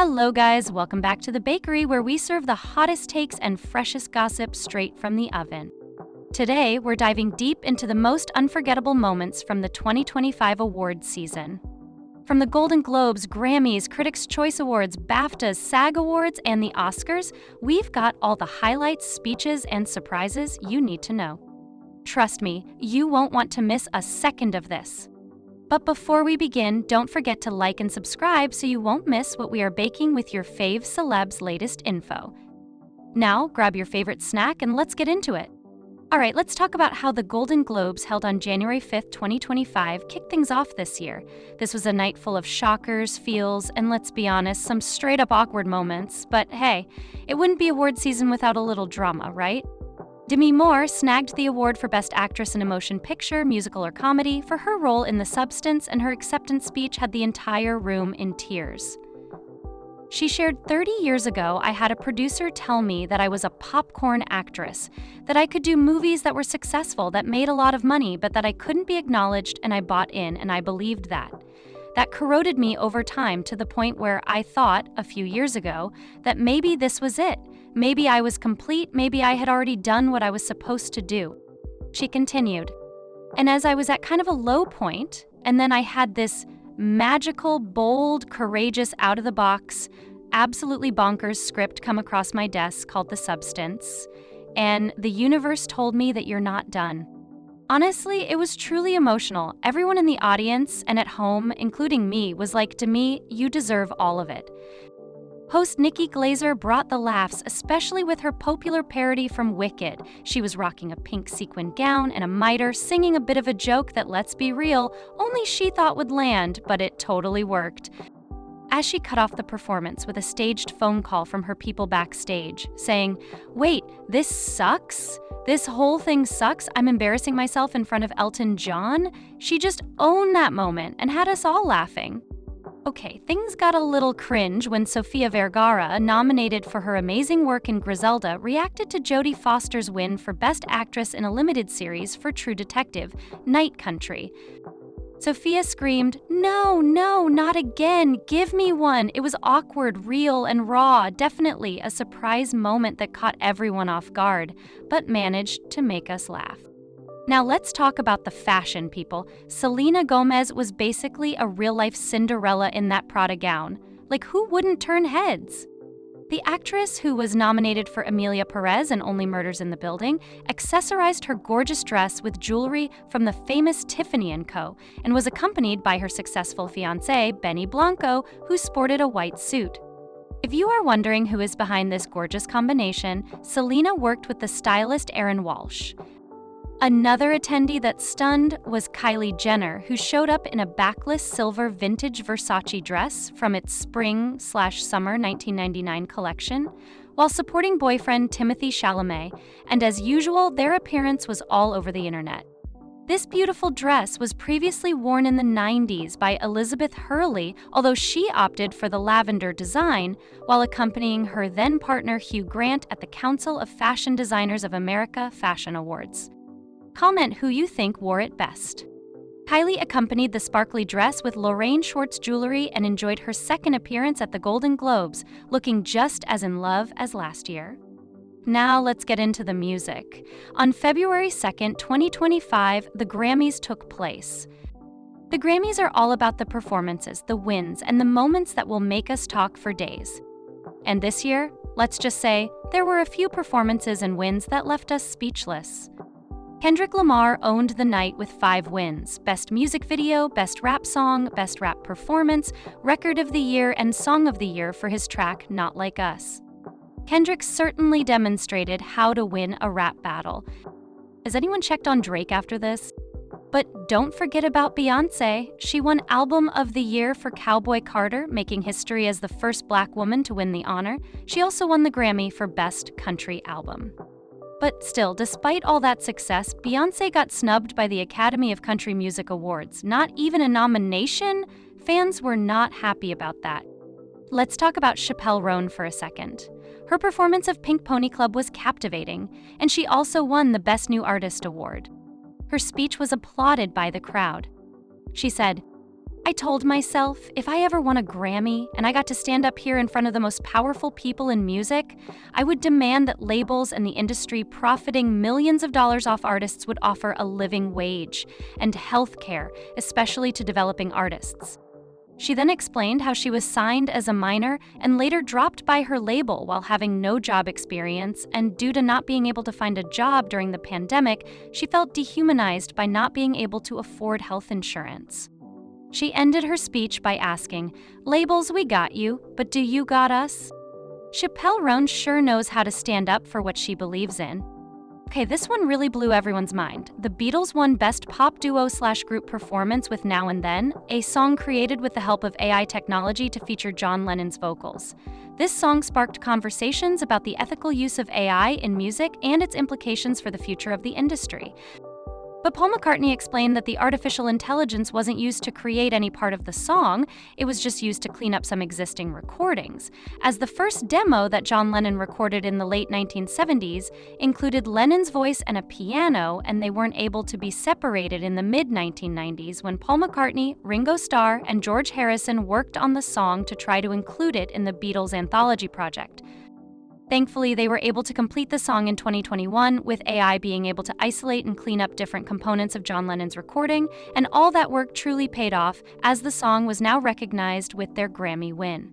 Hello, guys. Welcome back to the bakery where we serve the hottest takes and freshest gossip straight from the oven. Today, we're diving deep into the most unforgettable moments from the 2025 awards season. From the Golden Globes, Grammys, Critics' Choice Awards, BAFTAs, SAG Awards, and the Oscars, we've got all the highlights, speeches, and surprises you need to know. Trust me, you won't want to miss a second of this. But before we begin, don't forget to like and subscribe so you won't miss what we are baking with your fave celebs' latest info. Now, grab your favorite snack and let's get into it. Alright, let's talk about how the Golden Globes held on January 5th, 2025 kicked things off this year. This was a night full of shockers, feels, and let's be honest, some straight-up awkward moments. But hey, it wouldn't be award season without a little drama, right? Demi Moore snagged the award for Best Actress in a Motion Picture, Musical, or Comedy for her role in The Substance, and her acceptance speech had the entire room in tears. She shared, 30 years ago, I had a producer tell me that I was a popcorn actress, that I could do movies that were successful, that made a lot of money, but that I couldn't be acknowledged, and I bought in, and I believed that. That corroded me over time to the point where I thought, a few years ago, that maybe this was it. Maybe I was complete, maybe I had already done what I was supposed to do. She continued, and as I was at kind of a low point, and then I had this magical, bold, courageous, out-of-the-box, absolutely bonkers script come across my desk called The Substance, and the universe told me that you're not done. Honestly, it was truly emotional. Everyone in the audience and at home, including me, was like, Demi, you deserve all of it. Host Nikki Glaser brought the laughs, especially with her popular parody from Wicked. She was rocking a pink sequin gown and a mitre, singing a bit of a joke that, let's be real, only she thought would land, but it totally worked. As she cut off the performance with a staged phone call from her people backstage, saying, "Wait, this sucks? This whole thing sucks? I'm embarrassing myself in front of Elton John?" She just owned that moment and had us all laughing. Okay, things got a little cringe when Sofia Vergara, nominated for her amazing work in Griselda, reacted to Jodie Foster's win for Best Actress in a Limited Series for True Detective, Night Country. Sofia screamed, "No, not again, give me one." It was awkward, real, and raw, definitely a surprise moment that caught everyone off guard, but managed to make us laugh. Now let's talk about the fashion, people. Selena Gomez was basically a real-life Cinderella in that Prada gown. Like, who wouldn't turn heads? The actress, who was nominated for Emilia Perez in Only Murders in the Building, accessorized her gorgeous dress with jewelry from the famous Tiffany & Co. and was accompanied by her successful fiancé, Benny Blanco, who sported a white suit. If you are wondering who is behind this gorgeous combination, Selena worked with the stylist Erin Walsh. Another attendee that stunned was Kylie Jenner, who showed up in a backless silver vintage Versace dress from its spring/summer 1999 collection, while supporting boyfriend Timothée Chalamet, and as usual, their appearance was all over the internet. This beautiful dress was previously worn in the 90s by Elizabeth Hurley, although she opted for the lavender design while accompanying her then-partner Hugh Grant at the Council of Fashion Designers of America Fashion Awards. Comment who you think wore it best. Kylie accompanied the sparkly dress with Lorraine Schwartz jewelry and enjoyed her second appearance at the Golden Globes, looking just as in love as last year. Now let's get into the music. On February 2nd, 2025, the Grammys took place. The Grammys are all about the performances, the wins, and the moments that will make us talk for days. And this year, let's just say, there were a few performances and wins that left us speechless. Kendrick Lamar owned the night with 5 wins: Best Music Video, Best Rap Song, Best Rap Performance, Record of the Year, and Song of the Year for his track Not Like Us. Kendrick certainly demonstrated how to win a rap battle. Has anyone checked on Drake after this? But don't forget about Beyoncé. She won Album of the Year for Cowboy Carter, making history as the first Black woman to win the honor. She also won the Grammy for Best Country Album. But still, despite all that success, Beyoncé got snubbed by the Academy of Country Music Awards. Not even a nomination? Fans were not happy about that. Let's talk about Chappelle Roan for a second. Her performance of Pink Pony Club was captivating, and she also won the Best New Artist award. Her speech was applauded by the crowd. She said, I told myself if I ever won a Grammy and I got to stand up here in front of the most powerful people in music, I would demand that labels and the industry profiting millions of dollars off artists would offer a living wage and health care, especially to developing artists. She then explained how she was signed as a minor and later dropped by her label while having no job experience, and due to not being able to find a job during the pandemic, she felt dehumanized by not being able to afford health insurance. She ended her speech by asking, "Labels, we got you, but do you got us?" Chappelle Roan sure knows how to stand up for what she believes in. Okay, this one really blew everyone's mind. The Beatles won Best Pop Duo/Group Performance with Now and Then, a song created with the help of AI technology to feature John Lennon's vocals. This song sparked conversations about the ethical use of AI in music and its implications for the future of the industry. But Paul McCartney explained that the artificial intelligence wasn't used to create any part of the song, it was just used to clean up some existing recordings, as the first demo that John Lennon recorded in the late 1970s included Lennon's voice and a piano, and they weren't able to be separated in the mid-1990s when Paul McCartney, Ringo Starr, and George Harrison worked on the song to try to include it in the Beatles anthology project. Thankfully, they were able to complete the song in 2021, with AI being able to isolate and clean up different components of John Lennon's recording, and all that work truly paid off, as the song was now recognized with their Grammy win.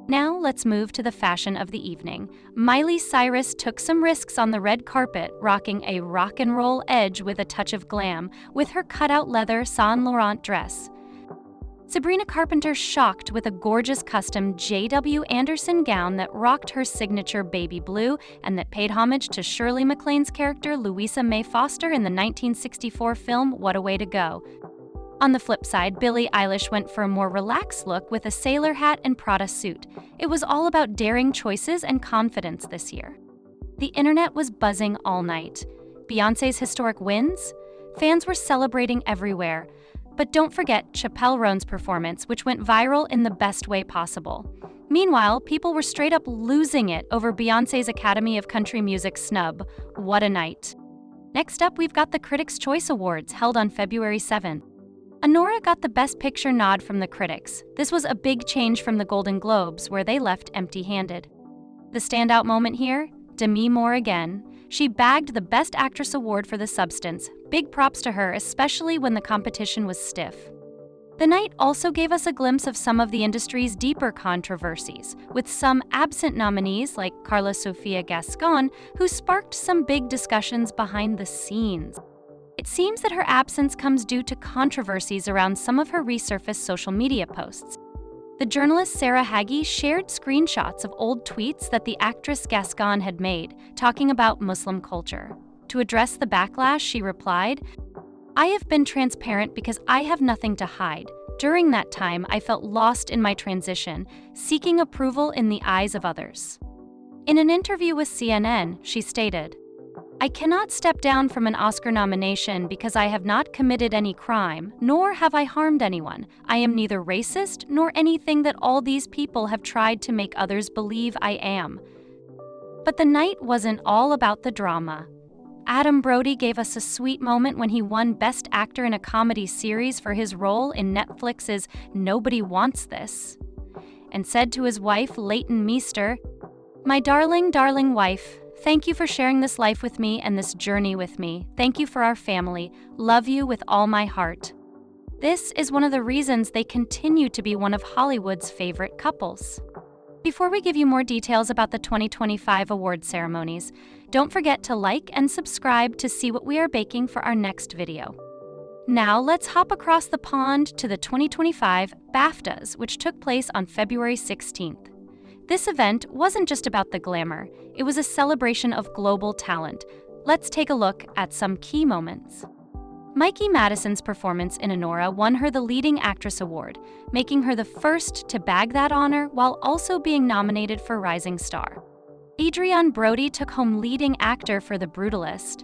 Now let's move to the fashion of the evening. Miley Cyrus took some risks on the red carpet, rocking a rock and roll edge with a touch of glam, with her cutout leather Saint Laurent dress. Sabrina Carpenter shocked with a gorgeous custom J.W. Anderson gown that rocked her signature baby blue and that paid homage to Shirley MacLaine's character Louisa May Foster in the 1964 film What a Way to Go. On the flip side, Billie Eilish went for a more relaxed look with a sailor hat and Prada suit. It was all about daring choices and confidence this year. The internet was buzzing all night. Beyoncé's historic wins? Fans were celebrating everywhere. But don't forget Chappelle Roan's performance, which went viral in the best way possible. Meanwhile, people were straight up losing it over Beyoncé's Academy of Country Music snub. What a night. Next up, we've got the Critics' Choice Awards, held on February 7th. Anora got the Best Picture nod from the critics. This was a big change from the Golden Globes, where they left empty-handed. The standout moment here? Demi Moore again. She bagged the Best Actress award for The Substance. Big props to her, especially when the competition was stiff. The night also gave us a glimpse of some of the industry's deeper controversies, with some absent nominees like Carla Sofia Gascon, who sparked some big discussions behind the scenes. It seems that her absence comes due to controversies around some of her resurfaced social media posts. The journalist Sarah Hagi shared screenshots of old tweets that the actress Gascon had made, talking about Muslim culture. To address the backlash, she replied, "I have been transparent because I have nothing to hide. During that time, I felt lost in my transition, seeking approval in the eyes of others." In an interview with CNN, she stated, "I cannot step down from an Oscar nomination because I have not committed any crime, nor have I harmed anyone. I am neither racist nor anything that all these people have tried to make others believe I am." But the night wasn't all about the drama. Adam Brody gave us a sweet moment when he won Best Actor in a Comedy Series for his role in Netflix's Nobody Wants This, and said to his wife, Leighton Meester, "My darling, darling wife, thank you for sharing this life with me and this journey with me. Thank you for our family. Love you with all my heart." This is one of the reasons they continue to be one of Hollywood's favorite couples. Before we give you more details about the 2025 award ceremonies, don't forget to like and subscribe to see what we are baking for our next video. Now let's hop across the pond to the 2025 BAFTAs, which took place on February 16th. This event wasn't just about the glamour, it was a celebration of global talent. Let's take a look at some key moments. Mikey Madison's performance in Anora won her the Leading Actress Award, making her the first to bag that honor while also being nominated for Rising Star. Adrian Brody took home Leading Actor for The Brutalist.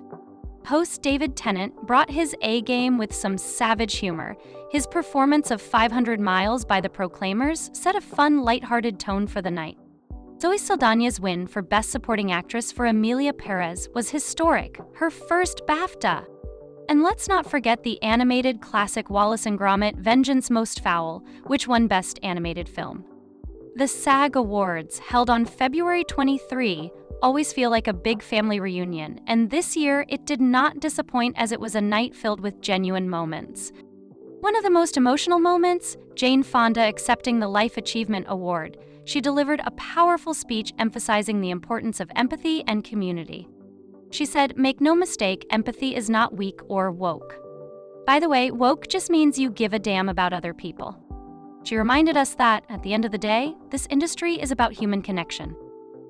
Host David Tennant brought his A-game with some savage humor. His performance of 500 Miles by The Proclaimers set a fun, lighthearted tone for the night. Zoe Saldana's win for Best Supporting Actress for Emilia Perez was historic, her first BAFTA. And let's not forget the animated classic Wallace and Gromit Vengeance Most Foul, which won Best Animated Film. The SAG Awards, held on February 23, always feel like a big family reunion, and this year it did not disappoint as it was a night filled with genuine moments. One of the most emotional moments, Jane Fonda accepting the Life Achievement Award. She delivered a powerful speech emphasizing the importance of empathy and community. She said, "Make no mistake, empathy is not weak or woke." By the way, woke just means you give a damn about other people. She reminded us that, at the end of the day, this industry is about human connection.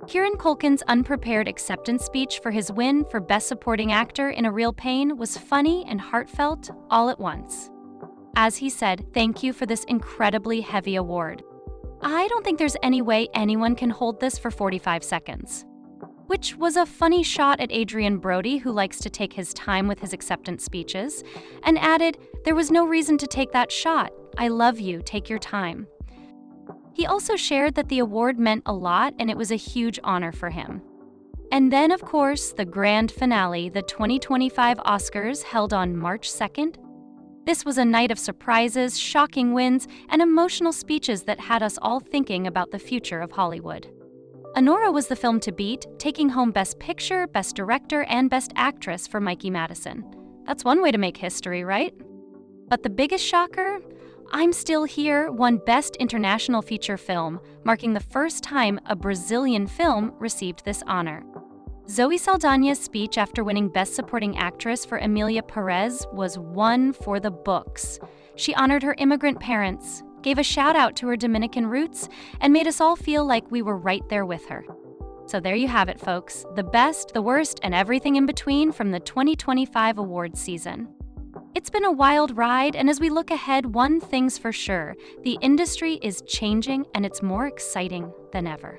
Kieran Culkin's unprepared acceptance speech for his win for Best Supporting Actor in A Real Pain was funny and heartfelt all at once. As he said, "Thank you for this incredibly heavy award. I don't think there's any way anyone can hold this for 45 seconds." Which was a funny shot at Adrian Brody, who likes to take his time with his acceptance speeches, and added, "There was no reason to take that shot. I love you, take your time." He also shared that the award meant a lot and it was a huge honor for him. And then, of course, the grand finale, the 2025 Oscars, held on March 2nd. This was a night of surprises, shocking wins, and emotional speeches that had us all thinking about the future of Hollywood. Anora was the film to beat, taking home Best Picture, Best Director, and Best Actress for Mikey Madison. That's one way to make history, right? But the biggest shocker? I'm Still Here won Best International Feature Film, marking the first time a Brazilian film received this honor. Zoe Saldana's speech after winning Best Supporting Actress for Emilia Perez was one for the books. She honored her immigrant parents, gave a shout out to her Dominican roots, and made us all feel like we were right there with her. So there you have it, folks. The best, the worst, and everything in between from the 2025 awards season. It's been a wild ride, and as we look ahead, one thing's for sure: the industry is changing and it's more exciting than ever.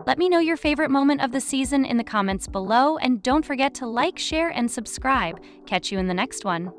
Let me know your favorite moment of the season in the comments below, and don't forget to like, share, and subscribe. Catch you in the next one.